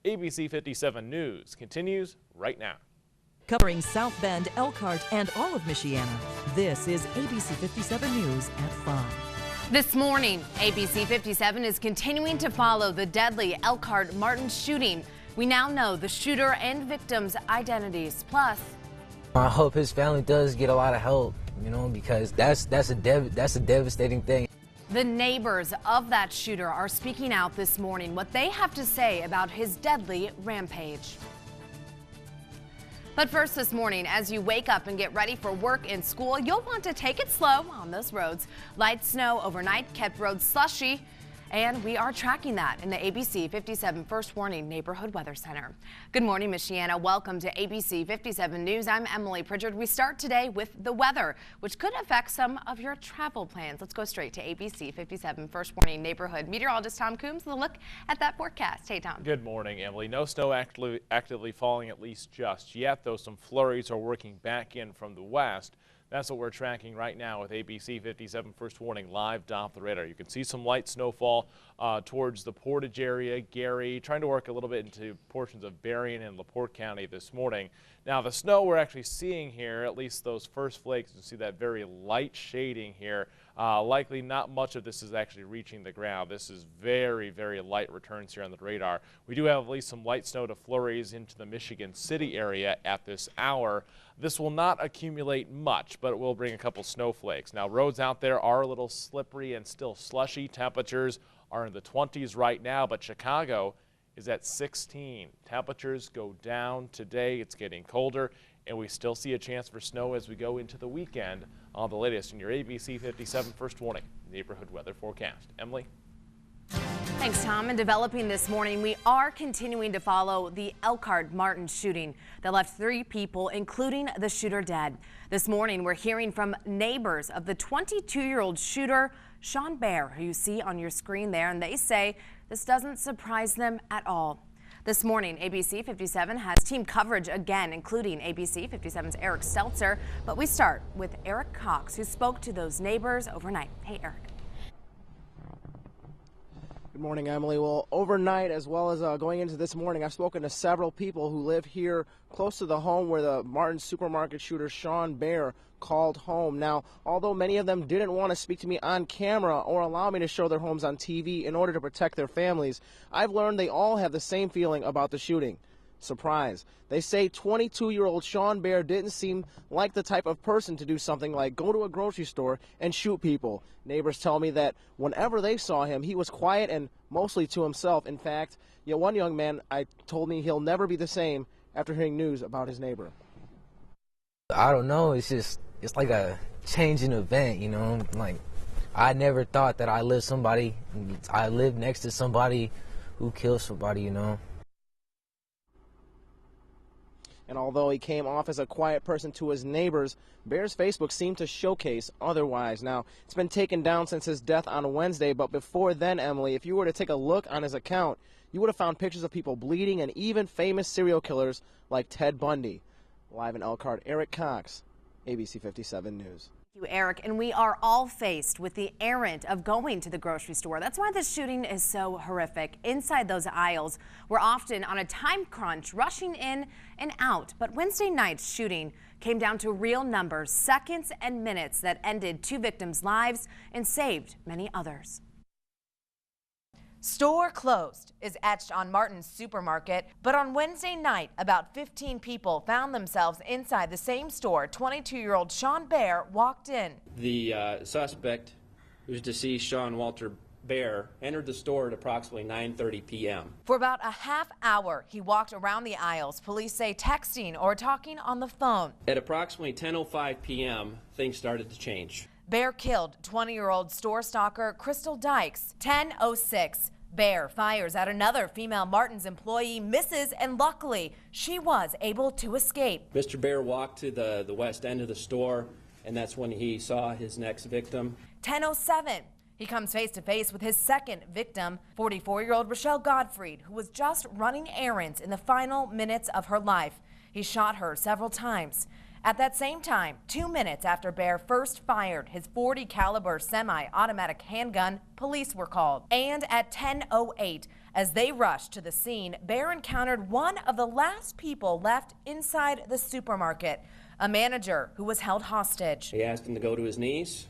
ABC 57 News continues right now. Covering South Bend, Elkhart, and all of Michiana, this is ABC 57 News at 5. This morning, ABC 57 is continuing to follow the deadly Elkhart Martin shooting. We now know the shooter and victims' identities. Plus, I hope his family does get a lot of help, because that's a devastating thing. the neighbors of that shooter are speaking out this morning, what they have to say about his deadly rampage. But first this morning, as you wake up and get ready for work and school, you'll want to take it slow on those roads. Light snow overnight kept roads slushy, and we are tracking that in the ABC 57 First Warning Neighborhood Weather Center. Good morning, Michiana. Welcome to ABC 57 News. I'm Emily Pritchard. We start today with the weather, which could affect some of your travel plans. Let's go straight to ABC 57 First Warning Neighborhood meteorologist Tom Coombs with a look at that forecast. Hey, Tom. Good morning, Emily. No snow actively falling, at least just yet, though some flurries are working back in from the west. That's what we're tracking right now with ABC 57 First Warning live off the radar. You can see some light snowfall towards the Portage area, Gary, trying to work a little bit into portions of Berrien and LaPorte County this morning. Now the snow we're actually seeing here, at least those first flakes, you see that very light shading here. Likely not much of this is actually reaching the ground. This is very, very light returns here on the radar. We do have at least some light snow to flurries into the Michigan City area at this hour. This will not accumulate much, but it will bring a couple snowflakes. Now roads out there are a little slippery and still slushy. Temperatures are in the 20s right now, but Chicago is at 16. Temperatures go down today. It's getting colder, and we still see a chance for snow as we go into the weekend. On the latest in your ABC 57 First Warning Neighborhood Weather Forecast. Emily? Thanks, Tom. And developing this morning, we are continuing to follow the Elkhart Martin shooting that left 3 people, including the shooter, dead. This morning, we're hearing from neighbors of the 22-year-old shooter, Sean Bear, who you see on your screen there, and they say this doesn't surprise them at all. This morning, ABC 57 has team coverage again, including ABC 57's Eric Stelzer. But we start with Eric Cox, who spoke to those neighbors overnight. Hey, Eric. Good morning, Emily. Well, overnight as well as going into this morning, I've spoken to several people who live here close to the home where the Martin supermarket shooter Sean Bear called home. Now, although many of them didn't want to speak to me on camera or allow me to show their homes on TV in order to protect their families, I've learned they all have the same feeling about the shooting. Surprise. They say 22-year-old Sean Bear didn't seem like the type of person to do something like go to a grocery store and shoot people. Neighbors tell me that whenever they saw him, he was quiet and mostly to himself. In fact, one young man told me he'll never be the same after hearing news about his neighbor. I don't know. It's like a changing event, Like, I never thought that I lived next to somebody who killed somebody, And although he came off as a quiet person to his neighbors, Bear's Facebook seemed to showcase otherwise. Now, it's been taken down since his death on Wednesday, but before then, Emily, if you were to take a look on his account, you would have found pictures of people bleeding and even famous serial killers like Ted Bundy. Live in Elkhart, Eric Cox, ABC 57 News. Thank you, Eric. And we are all faced with the errand of going to the grocery store. That's why this shooting is so horrific. Inside those aisles, we're often on a time crunch, rushing in and out. But Wednesday night's shooting came down to real numbers, seconds and minutes that ended 2 victims' lives and saved many others. Store closed is etched on Martin's supermarket, but on Wednesday night, about 15 people found themselves inside the same store. 22-year-old Sean Bear walked in. The suspect, who's deceased, Sean Walter Bear, entered the store at approximately 9:30 p.m. For about a half hour, he walked around the aisles, police say texting or talking on the phone. At approximately 10:05 p.m., things started to change. Bear killed 20-year-old store stalker Crystal Dykes. 10:06. Bear fires at another female Martin's employee, misses, and luckily she was able to escape. Mr. Bear walked to the west end of the store, and that's when he saw his next victim. 10:07. He comes face to face with his second victim, 44-year-old Rochelle Gottfried, who was just running errands in the final minutes of her life. He shot her several times. At that same time, 2 minutes after Bear first fired his .40 caliber semi-automatic handgun, police were called. And at 10:08, As they rushed to the scene, Baer encountered one of the last people left inside the supermarket, a manager who was held hostage. He asked him to go to his knees.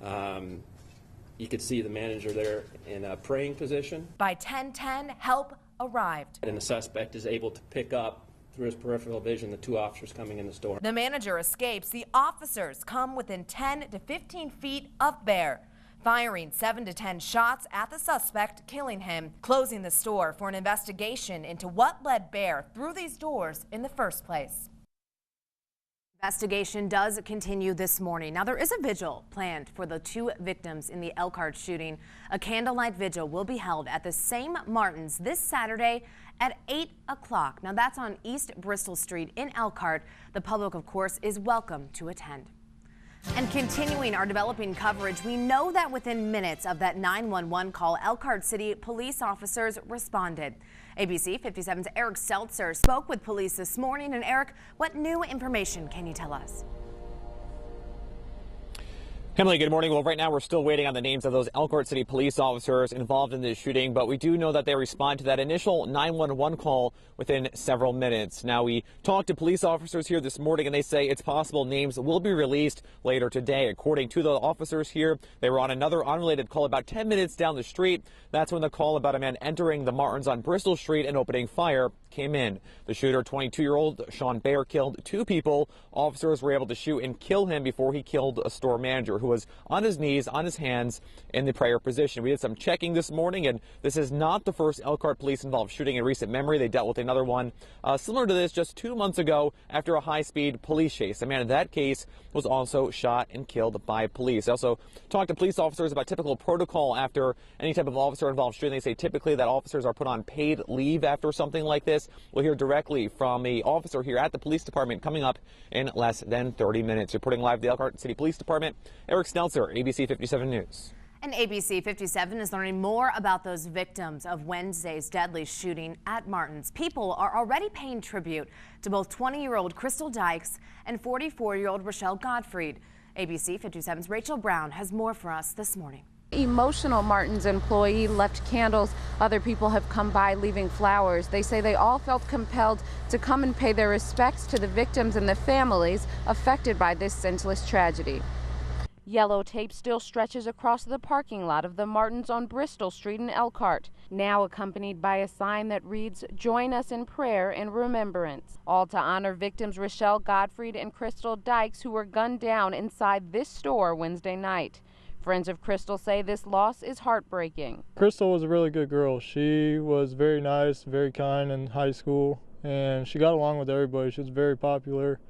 You could see the manager there in a praying position. By 10:10, help arrived. And the suspect is able to pick up through his peripheral vision the two officers coming in the store. The manager escapes. The officers come within 10 to 15 feet of Baer, firing 7 to 10 shots at the suspect, killing him, closing the store for an investigation into what led Baer through these doors in the first place. Investigation does continue this morning. Now, there is a vigil planned for the two victims in the Elkhart shooting. A candlelight vigil will be held at the same Martins this Saturday at 8 o'clock. Now, that's on East Bristol Street in Elkhart. The public, of course, is welcome to attend. And continuing our developing coverage, we know that within minutes of that 911 call, Elkhart City police officers responded. ABC 57's Eric Seltzer spoke with police this morning. And Eric, what new information can you tell us? Emily, good morning. Well, right now we're still waiting on the names of those Elkhart City police officers involved in this shooting, but we do know that they respond to that initial 911 call within several minutes. Now, we talked to police officers here this morning, and they say it's possible names will be released later today. According to the officers here, they were on another unrelated call about 10 minutes down the street. That's when the call about a man entering the Martins on Bristol Street and opening fire came in. The shooter, 22-year-old Sean Baer, killed two people. Officers were able to shoot and kill him before he killed a store manager who was on his knees, on his hands in the prayer position. We did some checking this morning, and this is not the first Elkhart police involved shooting in recent memory. They dealt with another one similar to this just 2 months ago after a high-speed police chase. A man in that case was also shot and killed by police. I also talked to police officers about typical protocol after any type of officer-involved shooting. They say typically that officers are put on paid leave after something like this. We'll hear directly from the officer here at the police department coming up in less than 30 minutes. Reporting live to the Elkhart City Police Department, Eric Stelzer, ABC 57 News. And ABC 57 is learning more about those victims of Wednesday's deadly shooting at Martins. People are already paying tribute to both 20-year-old Crystal Dykes and 44-year-old Rochelle Gottfried. ABC 57's Rachel Brown has more for us this morning. Emotional Martins employee left candles. Other people have come by leaving flowers. They say they all felt compelled to come and pay their respects to the victims and the families affected by this senseless tragedy. Yellow tape still stretches across the parking lot of the Martins on Bristol Street in Elkhart, now accompanied by a sign that reads, "Join us in prayer and remembrance," all to honor victims Rochelle Gottfried and Crystal Dykes, who were gunned down inside this store Wednesday night. Friends of Crystal say this loss is heartbreaking. Crystal was a really good girl. She was very nice, very kind in high school, and she got along with everybody. She was very popular.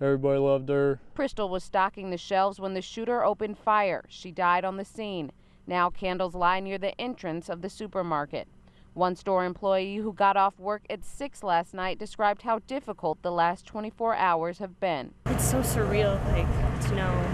Everybody loved her. Crystal was stocking the shelves when the shooter opened fire. She died on the scene. Now candles lie near the entrance of the supermarket. One store employee who got off work at 6 last night described how difficult the last 24 hours have been. It's so surreal, to know.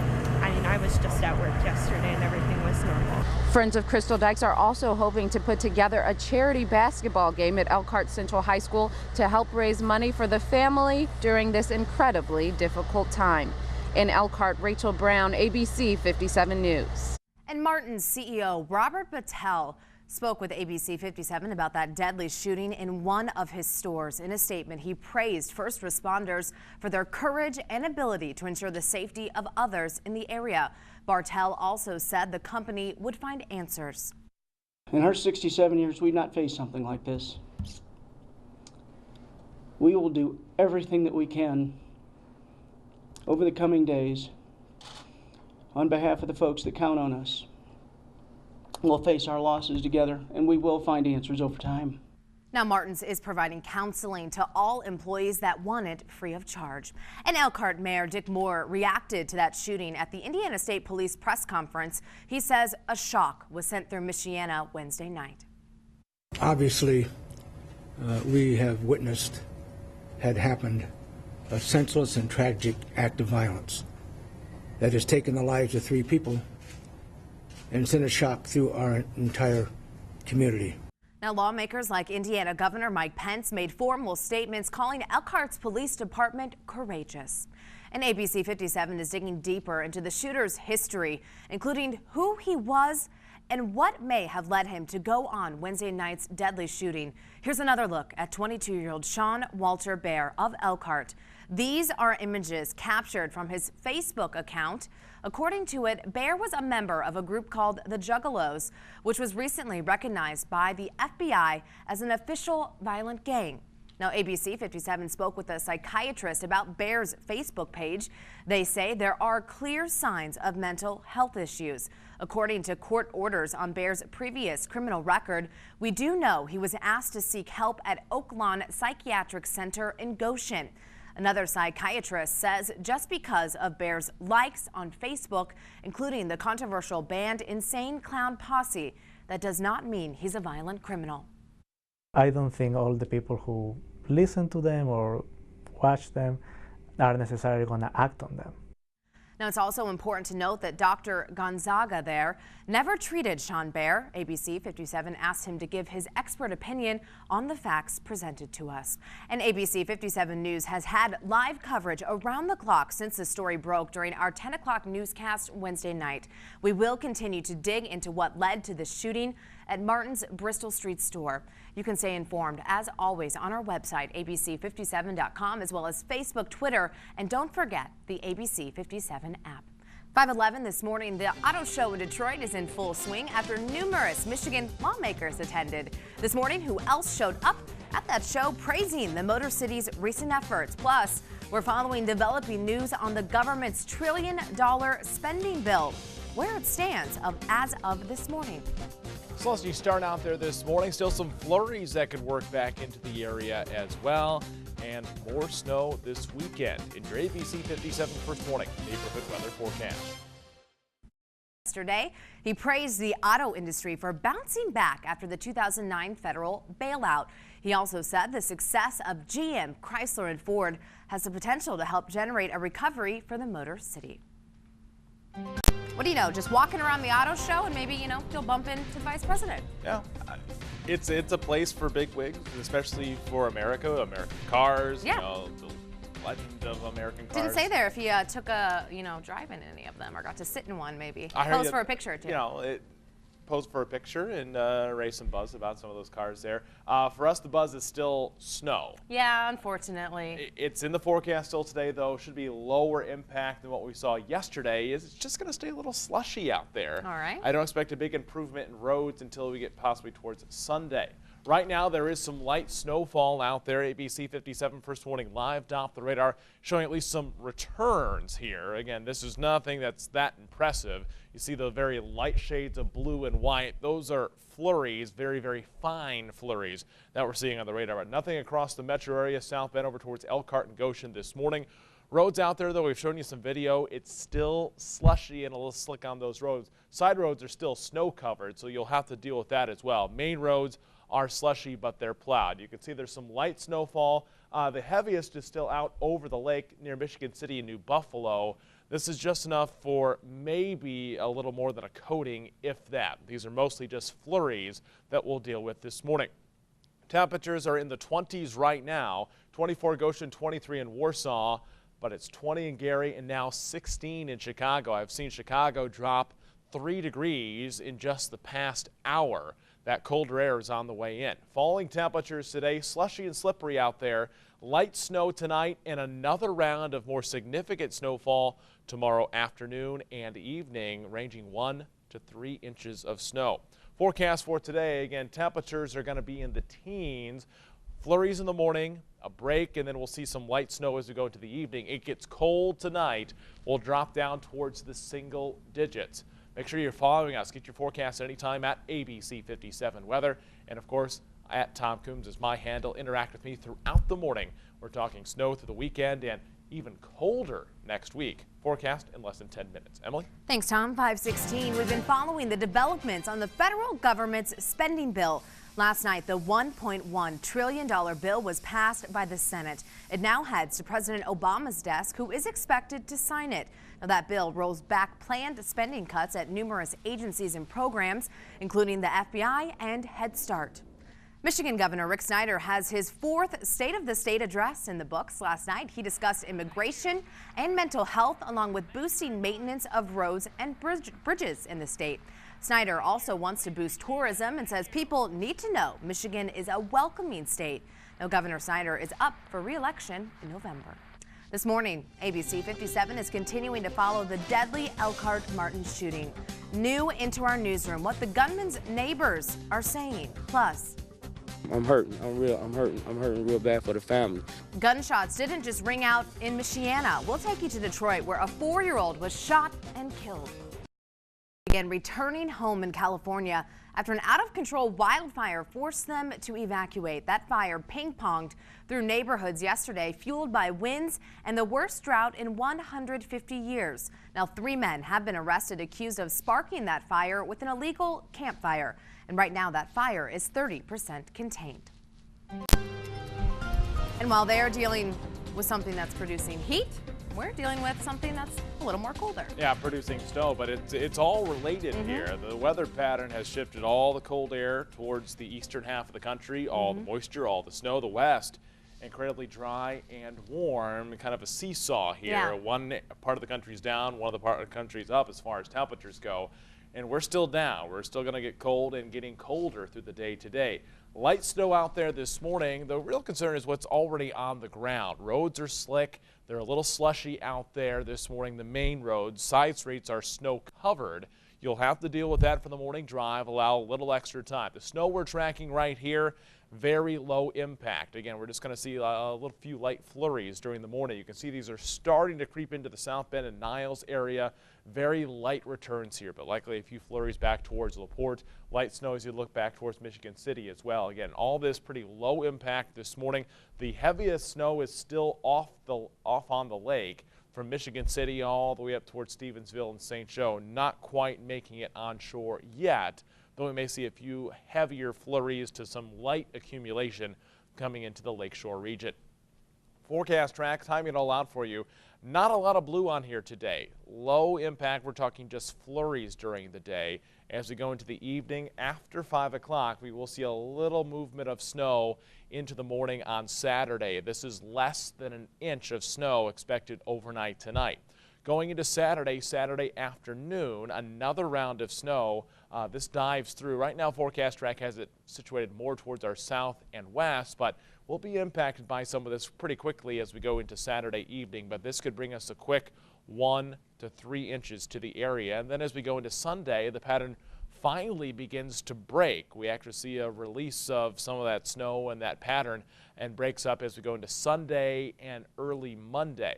I was just at work yesterday and everything was normal. Friends of Crystal Dykes are also hoping to put together a charity basketball game at Elkhart Central High School to help raise money for the family during this incredibly difficult time. In Elkhart, Rachel Brown, ABC 57 News. And Martin's CEO Robert Battelle spoke with ABC 57 about that deadly shooting in one of his stores. In a statement, he praised first responders for their courage and ability to ensure the safety of others in the area. Battelle also said the company would find answers. In our 67 years, we've not faced something like this. We will do everything that we can over the coming days on behalf of the folks that count on us. We'll face our losses together, and we will find answers over time. Now, Martins is providing counseling to all employees that want it free of charge. And Elkhart Mayor Dick Moore reacted to that shooting at the Indiana State Police press conference. He says a shock was sent through Michiana Wednesday night. Obviously, we have witnessed, had happened, a senseless and tragic act of violence that has taken the lives of 3 people and sent a shock through our entire community. Now, lawmakers like Indiana Governor Mike Pence made formal statements calling Elkhart's police department courageous. And ABC 57 is digging deeper into the shooter's history, including who he was and what may have led him to go on Wednesday night's deadly shooting. Here's another look at 22-year-old Sean Walter Bear of Elkhart. These are images captured from his Facebook account. According to it, Bear was a member of a group called the Juggalos, which was recently recognized by the FBI as an official violent gang. Now, ABC 57 spoke with a psychiatrist about Bear's Facebook page. They say there are clear signs of mental health issues. According to court orders on Bear's previous criminal record, we do know he was asked to seek help at Oaklawn Psychiatric Center in Goshen. Another psychiatrist says just because of Bear's likes on Facebook, including the controversial band Insane Clown Posse, that does not mean he's a violent criminal. I don't think all the people who listen to them or watch them are necessarily going to act on them. Now, it's also important to note that Dr. Gonzaga there never treated Sean Bear. ABC 57 asked him to give his expert opinion on the facts presented to us. And ABC 57 News has had live coverage around the clock since the story broke during our 10 o'clock newscast Wednesday night. We will continue to dig into what led to the shooting at Martin's Bristol Street store. You can stay informed, as always, on our website, abc57.com, as well as Facebook, Twitter, and don't forget the ABC 57 app. 5:11 this morning, the auto show in Detroit is in full swing after numerous Michigan lawmakers attended. This morning, who else showed up at that show praising the Motor City's recent efforts? Plus, we're following developing news on the government's $1 trillion spending bill, where it stands as of this morning. Celeste, starting out there this morning, still some flurries that could work back into the area as well, and more snow this weekend. In your ABC 57 First Morning neighborhood weather forecast. Yesterday, he praised the auto industry for bouncing back after the 2009 federal bailout. He also said the success of GM, Chrysler, and Ford has the potential to help generate a recovery for the Motor City. What do you know? Just walking around the auto show and maybe, you'll bump into the vice president. Yeah, it's a place for big wigs, especially for American cars. Yeah. The legend of American cars. Didn't say there if he took a, drive in any of them or got to sit in one maybe. Pose for a picture too. Pose for a picture and raise some buzz about some of those cars there. For us, the buzz is still snow. Yeah, unfortunately. It's in the forecast still today, though. Should be lower impact than what we saw yesterday. It's just going to stay a little slushy out there. All right. I don't expect a big improvement in roads until we get possibly towards Sunday. Right now, there is some light snowfall out there. ABC 57 First Warning live off the radar showing at least some returns here. Again, this is nothing that's that impressive. You see the very light shades of blue and white. Those are flurries, very, very fine flurries that we're seeing on the radar. But nothing across the metro area, South Bend over towards Elkhart and Goshen this morning. Roads out there, though, we've shown you some video. It's still slushy and a little slick on those roads. Side roads are still snow covered, so you'll have to deal with that as well. Main roads are slushy, but they're plowed. You can see there's some light snowfall. The heaviest is still out over the lake near Michigan City and New Buffalo. This is just enough for maybe a little more than a coating, if that. These are mostly just flurries that we'll deal with this morning. Temperatures are in the 20s right now. 24 Goshen, 23 in Warsaw, but it's 20 in Gary and now 16 in Chicago. I've seen Chicago drop 3 degrees in just the past hour. That colder air is on the way in. Falling temperatures today, slushy and slippery out there. Light snow tonight and another round of more significant snowfall tomorrow afternoon and evening, ranging 1 to 3 inches of snow. Forecast for today, again, temperatures are going to be in the teens. Flurries in the morning, a break, and then we'll see some light snow as we go into the evening. It gets cold tonight. We'll drop down towards the single digits. Make sure you're following us. Get your forecast anytime at ABC 57 Weather. And, of course, at Tom Coombs is my handle. Interact with me throughout the morning. We're talking snow through the weekend and even colder next week. Forecast in less than 10 minutes. Emily? Thanks, Tom. 5:16. We've been following the developments on the federal government's spending bill. Last night, the $1.1 trillion bill was passed by the Senate. It now heads to President Obama's desk, who is expected to sign it. Now, that bill rolls back planned spending cuts at numerous agencies and programs, including the FBI and Head Start. Michigan Governor Rick Snyder has his 4th State of the State address in the books. Last night, he discussed immigration and mental health, along with boosting maintenance of roads and bridges in the state. Snyder also wants to boost tourism and says people need to know Michigan is a welcoming state. Now, Governor Snyder is up for re-election in November. This morning, ABC 57 is continuing to follow the deadly Elkhart Martin shooting. New into our newsroom, what the gunman's neighbors are saying. Plus, I'm hurting. I'm hurting real bad for the family. Gunshots didn't just ring out in Michiana. We'll take you to Detroit, where a 4-year-old was shot and killed. Again, returning home in California after an out-of-control wildfire forced them to evacuate. That fire ping-ponged through neighborhoods yesterday, fueled by winds and the worst drought in 150 years. Now, 3 men have been arrested accused of sparking that fire with an illegal campfire. And right now, that fire is 30% contained. And while they're dealing with something that's producing heat, we're dealing with something that's a little more colder. Yeah, producing snow, but it's all related here. The weather pattern has shifted all the cold air towards the eastern half of the country, all the moisture, all the snow. The west, incredibly dry and warm, kind of a seesaw here. Yeah. One part of the country's down, one of the part of the country's up as far as temperatures go. And we're still down. We're still going to get cold and getting colder through the day today. Light snow out there this morning. The real concern is what's already on the ground. Roads are slick. They're a little slushy out there this morning. The main roads, side streets are snow covered. You'll have to deal with that for the morning drive. Allow a little extra time. The snow we're tracking right here, very low impact. Again, we're just going to see a little few light flurries during the morning. You can see these are starting to creep into the South Bend and Niles area. Very light returns here, but likely a few flurries back towards LaPorte. Light snow as you look back towards Michigan City as well. Again, all this pretty low impact this morning. The heaviest snow is still off on the lake from Michigan City all the way up towards Stevensville and St. Joe. Not quite making it onshore yet, though we may see a few heavier flurries to some light accumulation coming into the lakeshore region. Forecast track, timing it all out for you. Not a lot of blue on here today. Low impact, we're talking just flurries during the day. As we go into the evening after 5 o'clock, we will see a little movement of snow into the morning on Saturday. This is less than an inch of snow expected overnight tonight. Going into Saturday afternoon, another round of snow. This dives through. Right now, forecast track has it situated more towards our south and west, but we'll be impacted by some of this pretty quickly as we go into Saturday evening. But this could bring us a quick 1 to 3 inches to the area. And then as we go into Sunday, the pattern finally begins to break. We actually see a release of some of that snow and that pattern and breaks up as we go into Sunday and early Monday.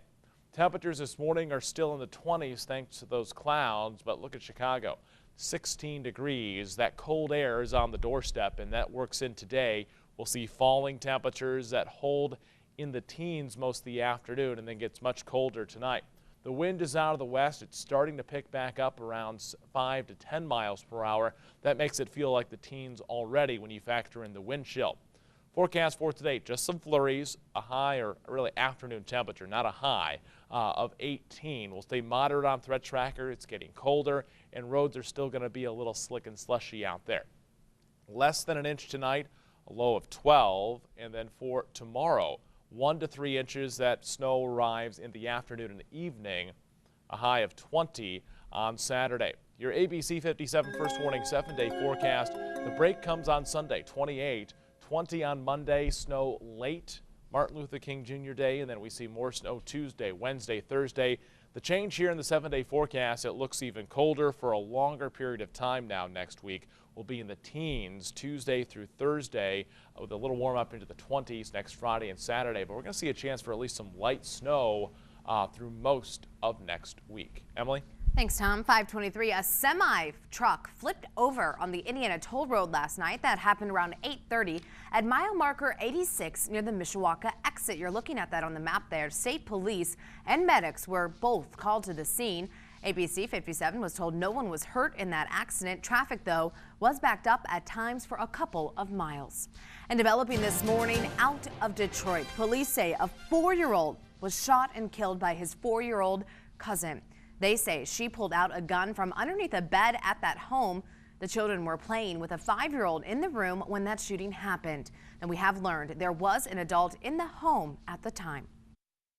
Temperatures this morning are still in the 20s thanks to those clouds, but look at Chicago, 16 degrees. That cold air is on the doorstep, and that works in today. We'll see falling temperatures that hold in the teens most of the afternoon and then gets much colder tonight. The wind is out of the west. It's starting to pick back up around 5 to 10 miles per hour. That makes it feel like the teens already when you factor in the wind chill. Forecast for today, just some flurries, a high or really afternoon temperature, not a high, of 18. We'll stay moderate on threat tracker. It's getting colder and roads are still going to be a little slick and slushy out there. Less than an inch tonight, a low of 12, and then for tomorrow, 1 to 3 inches. That snow arrives in the afternoon and evening, a high of 20 on Saturday. Your ABC 57 first warning 7-day forecast. The break comes on Sunday, 28, 20 on Monday, snow late, Martin Luther King Jr. Day, and then we see more snow Tuesday, Wednesday, Thursday. The change here in the 7-day forecast, it looks even colder for a longer period of time now next week. We'll be in the teens Tuesday through Thursday with a little warm up into the 20s next Friday and Saturday. But we're going to see a chance for at least some light snow through most of next week. Emily? Thanks, Tom. 5:23, a semi-truck flipped over on the Indiana Toll Road last night. That happened around 8:30 at mile marker 86 near the Mishawaka exit. You're looking at that on the map there. State police and medics were both called to the scene. ABC 57 was told no one was hurt in that accident. Traffic, though, was backed up at times for a couple of miles. And developing this morning out of Detroit, police say a 4-year-old was shot and killed by his 4-year-old cousin. They say she pulled out a gun from underneath a bed at that home. The children were playing with a 5-year-old in the room when that shooting happened. And we have learned there was an adult in the home at the time.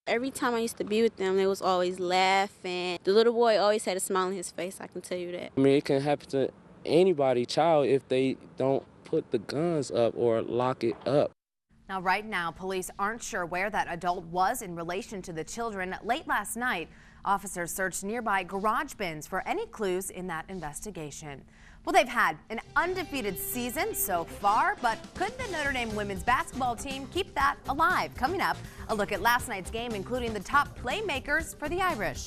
Every time I used to be with them, they was always laughing. The little boy always had a smile on his face, I can tell you that. I mean, it can happen to anybody child if they don't put the guns up or lock it up. Now, right now, police aren't sure where that adult was in relation to the children. Late last night, officers searched nearby garage bins for any clues in that investigation. Well, they've had an undefeated season so far, but could the Notre Dame women's basketball team keep that alive? Coming up, a look at last night's game, including the top playmakers for the Irish.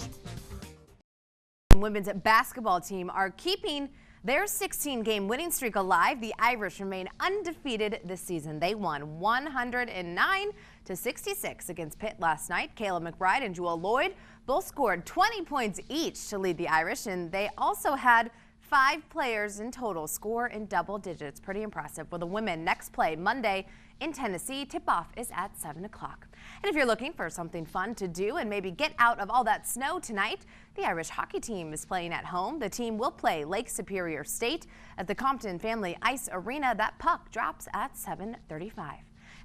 The women's basketball team are keeping their 16-game winning streak alive. The Irish remain undefeated this season. They won 109-66 against Pitt last night. Kayla McBride and Jewel Lloyd both scored 20 points each to lead the Irish, and they also had 5 players in total score in double digits. Pretty impressive. Well, the women next play Monday in Tennessee. Tip-off is at 7 o'clock. And if you're looking for something fun to do and maybe get out of all that snow tonight, the Irish hockey team is playing at home. The team will play Lake Superior State at the Compton Family Ice Arena. That puck drops at 7:35.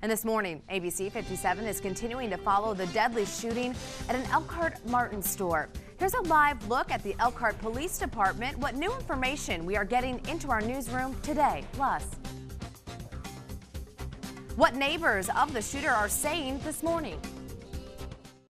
And this morning, ABC 57 is continuing to follow the deadly shooting at an Elkhart Martin store. Here's a live look at the Elkhart Police Department, what new information we are getting into our newsroom today. Plus, what neighbors of the shooter are saying this morning.